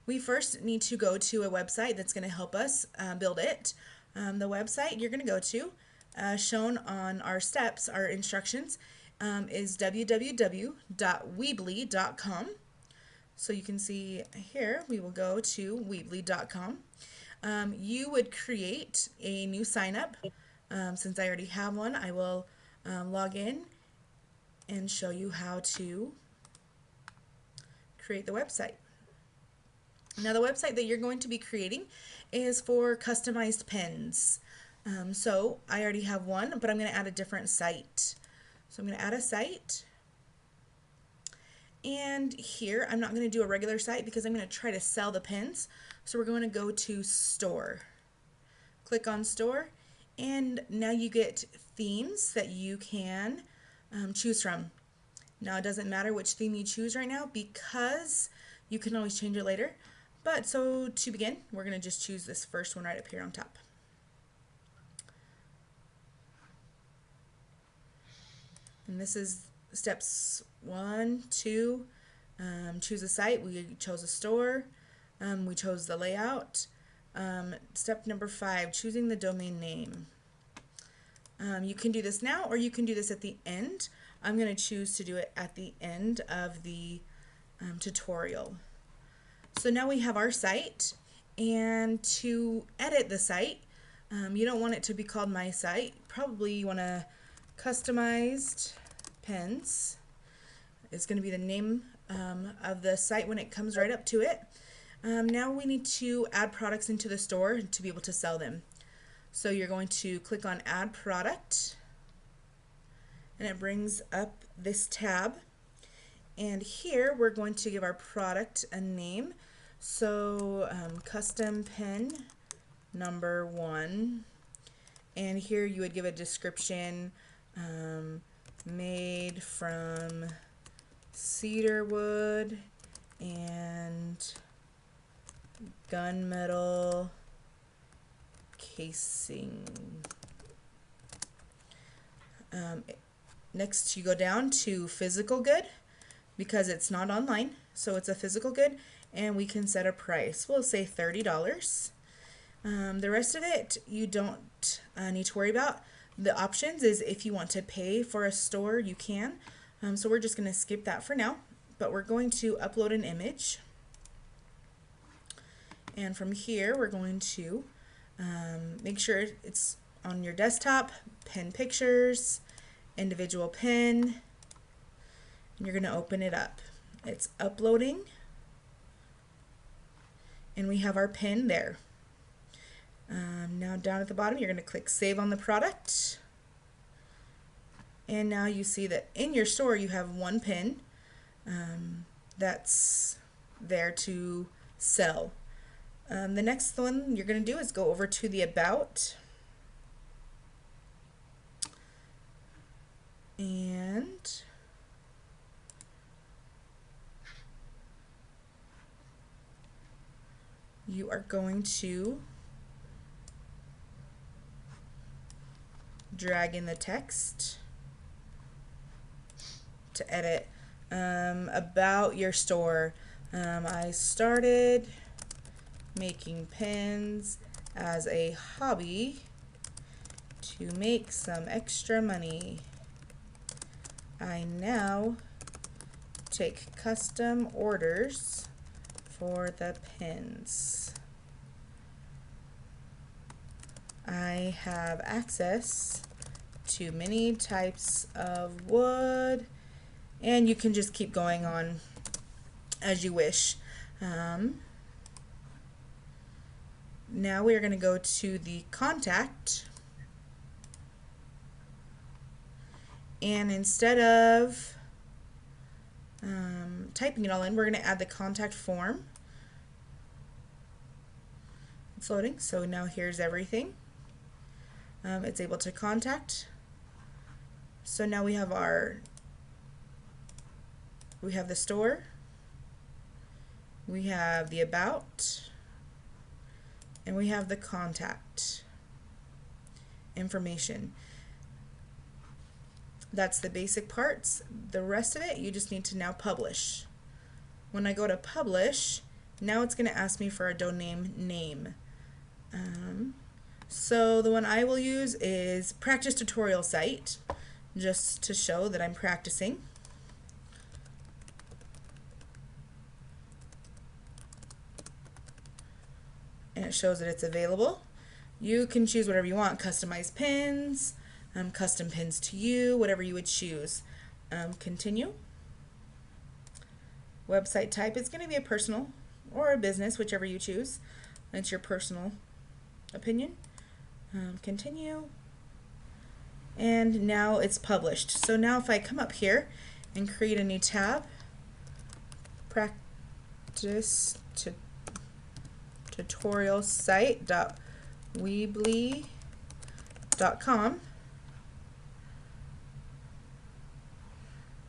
we first need to go to a website that's going to help us build it. The website you're going to go to, shown on our steps, our instructions, is www.weebly.com. So you can see here, we will go to weebly.com. You would create a new sign up. Since I already have one, I will log in and show you how to create the website. Now the website that you're going to be creating is for customized pins. So I already have one, but I'm going to add a different site. So I'm going to add a site. And here I'm not going to do a regular site because I'm going to try to sell the pins. So we're going to go to store. Click on store, and now you get themes that you can choose from. Now it doesn't matter which theme you choose right now because you can always change it later. But so to begin, we're going to just choose this first one right up here on top. And this is steps 1, 2. Choose a site. We chose a store. We chose the layout. Step number 5, choosing the domain name. You can do this now or you can do this at the end. I'm going to choose to do it at the end of the tutorial. So now we have our site, and to edit the site, you don't want it to be called my site. Probably you want to customized pins. It's going to be the name of the site when it comes right up to it. Now we need to add products into the store to be able to sell them. So you're going to click on Add Product, and it brings up this tab. And here we're going to give our product a name. So custom pin number 1. And here you would give a description, made from cedar wood and gunmetal casing. Next you go down to physical good because it's not online, so it's a physical good, and we can set a price. We'll say $30. The rest of it you don't need to worry about. The options is if you want to pay for a store, you can. So we're just going to skip that for now, but we're going to upload an image. And from here we're going to make sure it's on your desktop, pin pictures, individual pin, and you're going to open it up. It's uploading, and we have our pin there. Now down at the bottom you're going to click Save on the product, and now you see that in your store you have one pin that's there to sell. The next one you're going to do is go over to the About, and you are going to drag in the text to edit. About your store. I started making pins as a hobby to make some extra money. I now take custom orders for the pins. I have access to many types of wood, and you can just keep going on as you wish. Now we are going to go to the contact, and instead of typing it all in, we're going to add the contact form. It's loading, so now here's everything. It's able to contact. So now we have the store, we have the About, and we have the contact information. That's the basic parts. The rest of it you just need to now publish. When I go to publish, Now it's going to ask me for a domain name. So the one I will use is practice tutorial site, just to show that I'm practicing. And it shows that it's available. You can choose whatever you want, customize pins, custom pins to you, whatever you would choose. Continue. Website type is going to be a personal or a business, whichever you choose. That's your personal opinion. Continue. And now it's published. So now if I come up here and create a new tab, practice tutorial site.weebly.com,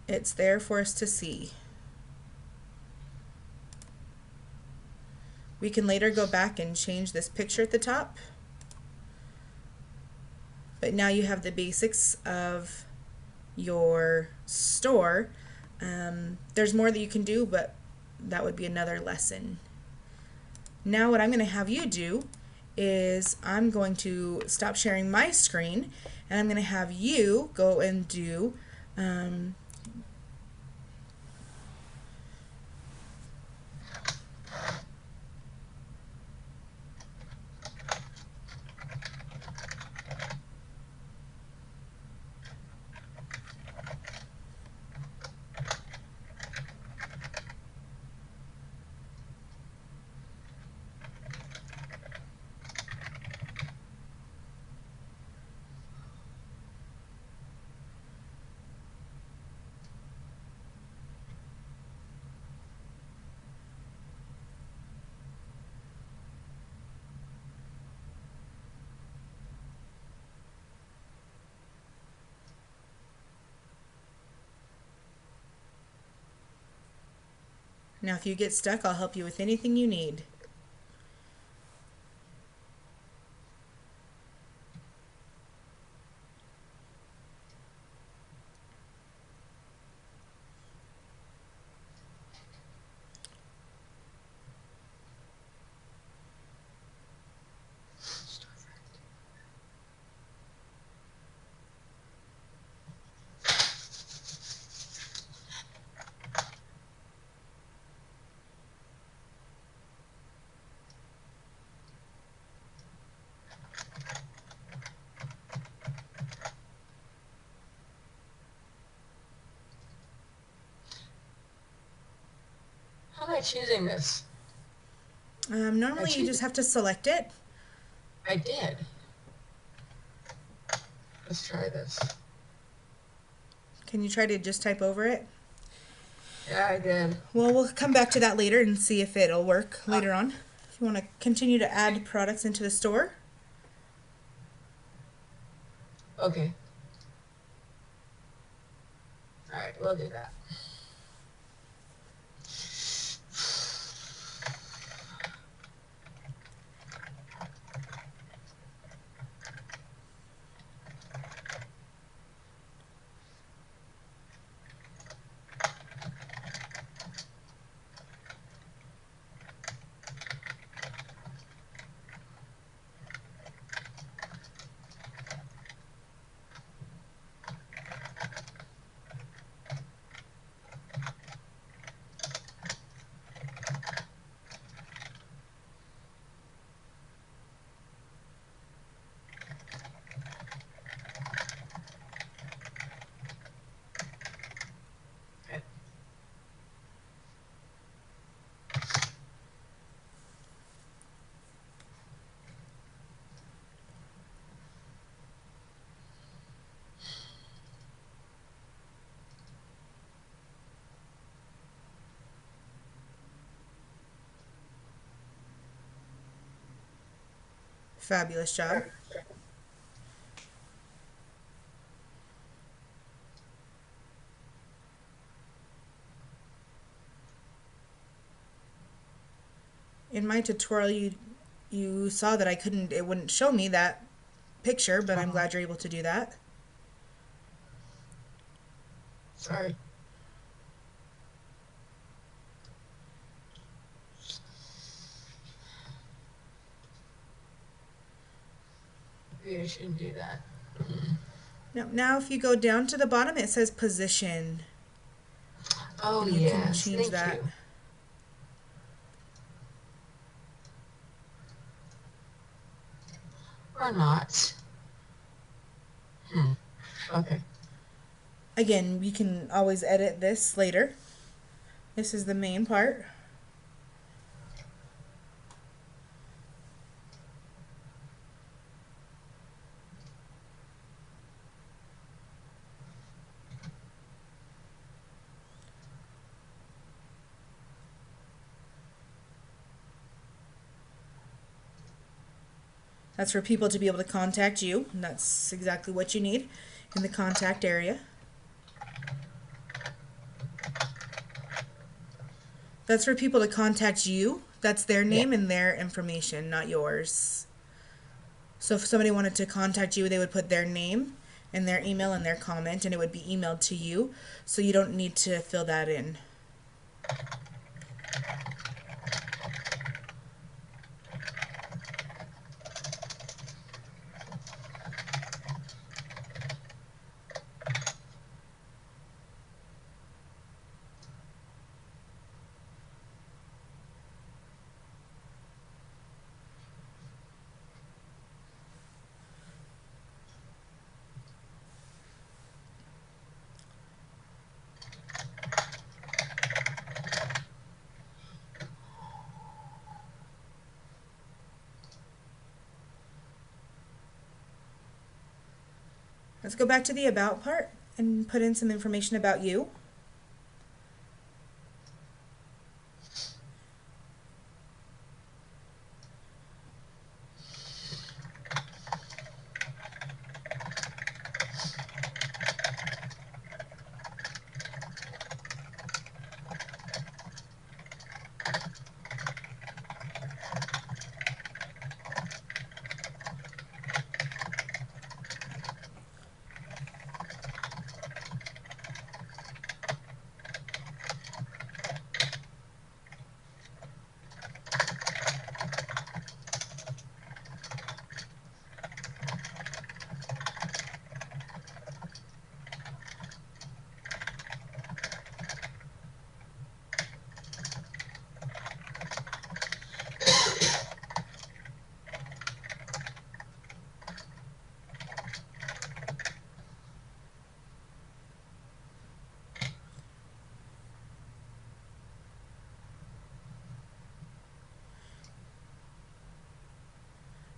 it's there for us to see. We can later go back and change this picture at the top. But now you have the basics of your store. There's more that you can do, but that would be another lesson. Now what I'm going to have you do is I'm going to stop sharing my screen, and I'm going to have you go and do now if you get stuck, I'll help you with anything you need. How am I choosing this? Normally you just have to select it. I did. Let's try this. Can you try to just type over it? Yeah, I did. Well, we'll come back to that later and see if it'll work later on. If you want to continue to add products into the store. Okay. Alright, we'll do that. Fabulous job. In my tutorial, you saw that it wouldn't show me that picture, but I'm glad you're able to do that. Sorry. Maybe I shouldn't do that. Now if you go down to the bottom, it says position. Oh, And you can yes. change Thank that. you. Or not. Okay. Again, you can always edit this later. This is the main part. That's for people to be able to contact you, and that's exactly what you need in the contact area. That's for people to contact you. That's their name and their information, not yours. So if somebody wanted to contact you, they would put their name and their email and their comment, and it would be emailed to you. So you don't need to fill that in. Let's go back to the about part and put in some information about you.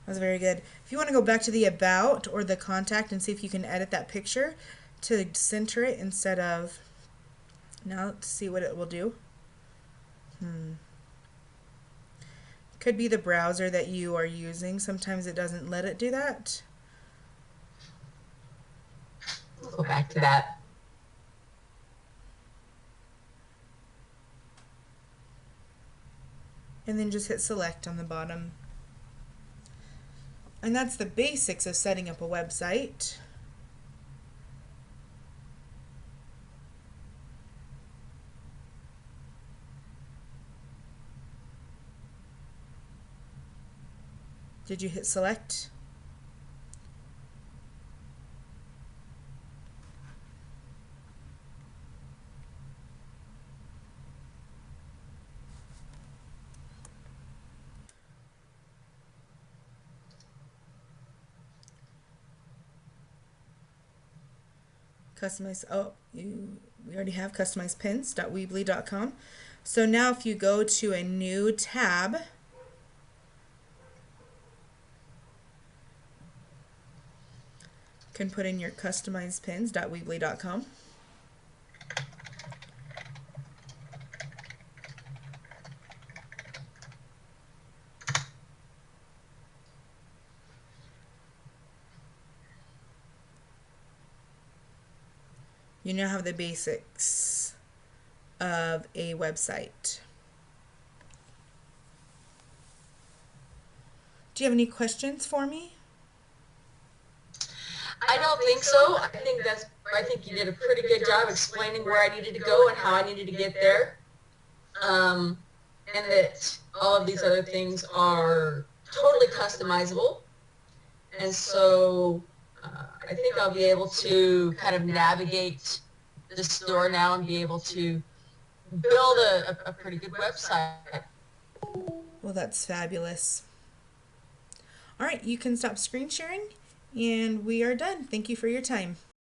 That's very good. If you want to go back to the about or the contact and see if you can edit that picture to center it instead of, now let's see what it will do. Could be the browser that you are using. Sometimes it doesn't let it do that. We'll go back to that. And then just hit select on the bottom. And that's the basics of setting up a website. Did you hit select? Customize, we already have customized pins.weebly.com. So now if you go to a new tab, you can put in your customized pins.weebly.com. You now have the basics of a website. Do you have any questions for me? I don't think so. I think you did a pretty good job explaining where I needed to go and how I needed to get there. And that all of these other things are totally customizable. And so I think I'll be able to kind of navigate the store now and be able to build a pretty good website. Well, that's fabulous. All right, you can stop screen sharing, and we are done. Thank you for your time.